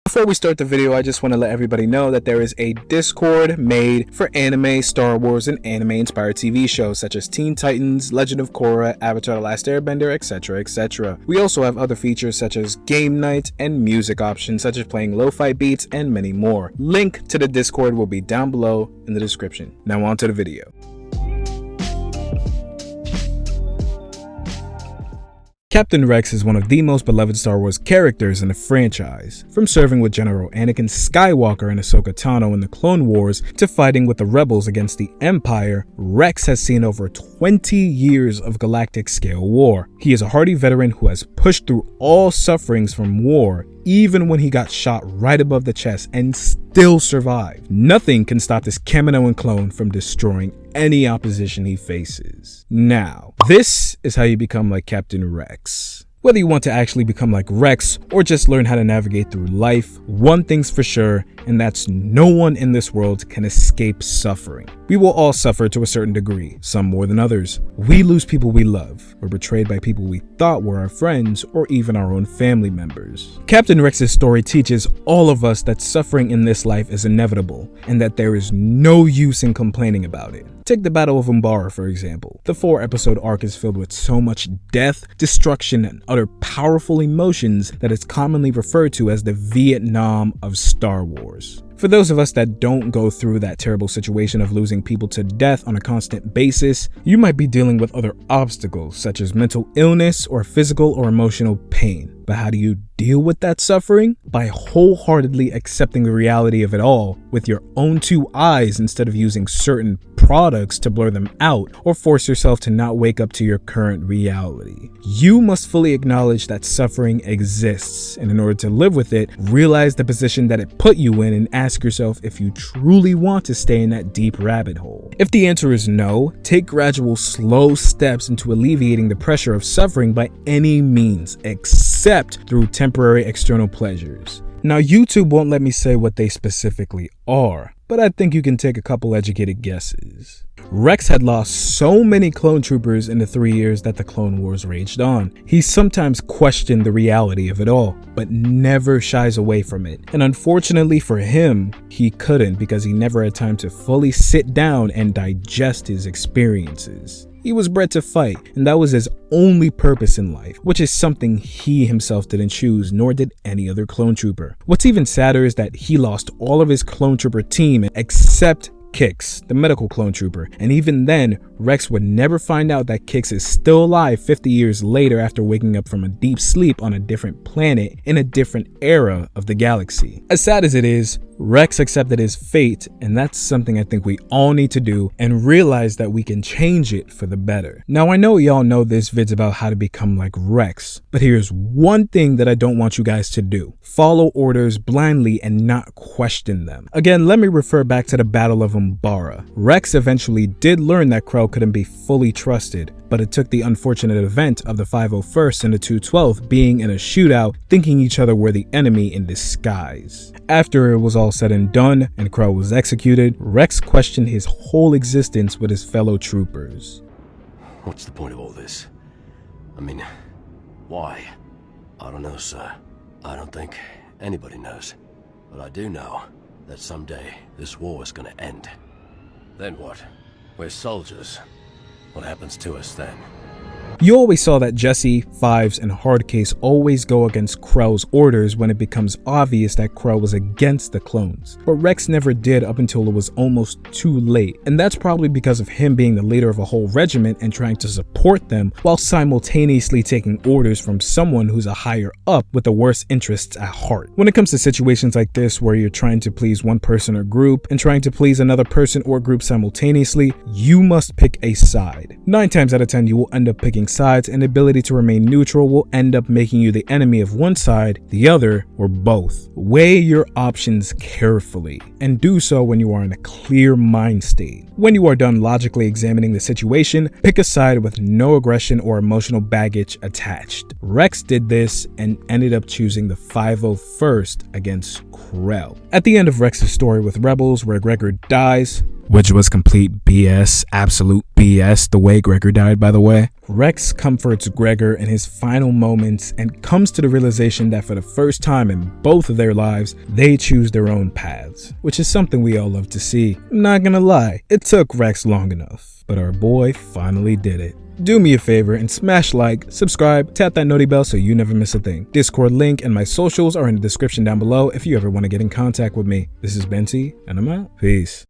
Before we start the video, I just want to let everybody know that there is a Discord made for anime, Star Wars, and anime-inspired TV shows such as Teen Titans, Legend of Korra, Avatar: The Last Airbender, etc, etc. We also have other features such as game night and music options such as playing lo-fi beats and many more. Link to the Discord will be down below in the description. Now on to the video. Captain Rex is one of the most beloved Star Wars characters in the franchise. From serving with General Anakin Skywalker and Ahsoka Tano in the Clone Wars to fighting with the Rebels against the Empire, Rex has seen over 20 years of galactic-scale war. He is a hardy veteran who has pushed through all sufferings from war, even when he got shot right above the chest, and still survived. Nothing can stop this Kaminoan clone from destroying any opposition he faces. Now, this is how you become like Captain Rex. Whether you want to actually become like Rex or just learn how to navigate through life, one thing's for sure, and that's no one in this world can escape suffering. We will all suffer to a certain degree, some more than others. We lose people we love, or betrayed by people we thought were our friends, or even our own family members. Captain Rex's story teaches all of us that suffering in this life is inevitable, and that there is no use in complaining about it. Take the Battle of Umbara, for example. The 4-episode arc is filled with so much death, destruction, and other powerful emotions that it's commonly referred to as the Vietnam of Star Wars. For those of us that don't go through that terrible situation of losing people to death on a constant basis, you might be dealing with other obstacles such as mental illness or physical or emotional pain. But how do you deal with that suffering? By wholeheartedly accepting the reality of it all with your own two eyes instead of using certain products to blur them out or force yourself to not wake up to your current reality. You must fully acknowledge that suffering exists, and in order to live with it, realize the position that it put you in and ask yourself if you truly want to stay in that deep rabbit hole. If the answer is no, take gradual, slow steps into alleviating the pressure of suffering by any means, except through temporary external pleasures. Now, YouTube won't let me say what they specifically are, but I think you can take a couple educated guesses. Rex had lost so many clone troopers in the 3 years that the Clone Wars raged on. He sometimes questioned the reality of it all, but never shies away from it. And unfortunately for him, he couldn't because he never had time to fully sit down and digest his experiences. He was bred to fight, and that was his only purpose in life, which is something he himself didn't choose, nor did any other clone trooper. What's even sadder is that he lost all of his clone trooper team except Kix, the medical clone trooper, and even then, Rex would never find out that Kix is still alive 50 years later after waking up from a deep sleep on a different planet in a different era of the galaxy. As sad as it is, Rex accepted his fate, and that's something I think we all need to do and realize that we can change it for the better. Now, I know y'all know this vid's about how to become like Rex, but here's one thing that I don't want you guys to do. Follow orders blindly and not question them. Again, let me refer back to the Battle of Umbara. Rex eventually did learn that Krell couldn't be fully trusted, but it took the unfortunate event of the 501st and the 212th being in a shootout, thinking each other were the enemy in disguise. After it was all said and done and Krell was executed, Rex questioned his whole existence with his fellow troopers. What's the point of all this? I mean, why? I don't know, sir. I don't think anybody knows. But I do know that someday this war is gonna end. Then what? We're soldiers. What happens to us then? You always saw that Jesse, Fives, and Hardcase always go against Krell's orders when it becomes obvious that Krell was against the clones, but Rex never did up until it was almost too late, and that's probably because of him being the leader of a whole regiment and trying to support them while simultaneously taking orders from someone who's a higher up with the worst interests at heart. When it comes to situations like this where you're trying to please one person or group and trying to please another person or group simultaneously, you must pick a side. 9 times out of 10 you will end up picking sides, and the ability to remain neutral will end up making you the enemy of one side, the other, or both. Weigh your options carefully, and do so when you are in a clear mind state. When you are done logically examining the situation, pick a side with no aggression or emotional baggage attached. Rex did this and ended up choosing the 501st against Krell. At the end of Rex's story with Rebels, where Gregor dies, which was complete BS, absolute BS, the way Gregor died, by the way, Rex comforts Gregor in his final moments and comes to the realization that for the first time in both of their lives, they choose their own paths, which is something we all love to see. I'm not gonna lie, it took Rex long enough, but our boy finally did it. Do me a favor and smash like, subscribe, tap that noti bell so you never miss a thing. Discord link and my socials are in the description down below if you ever want to get in contact with me. This is Benty, and I'm out. Peace.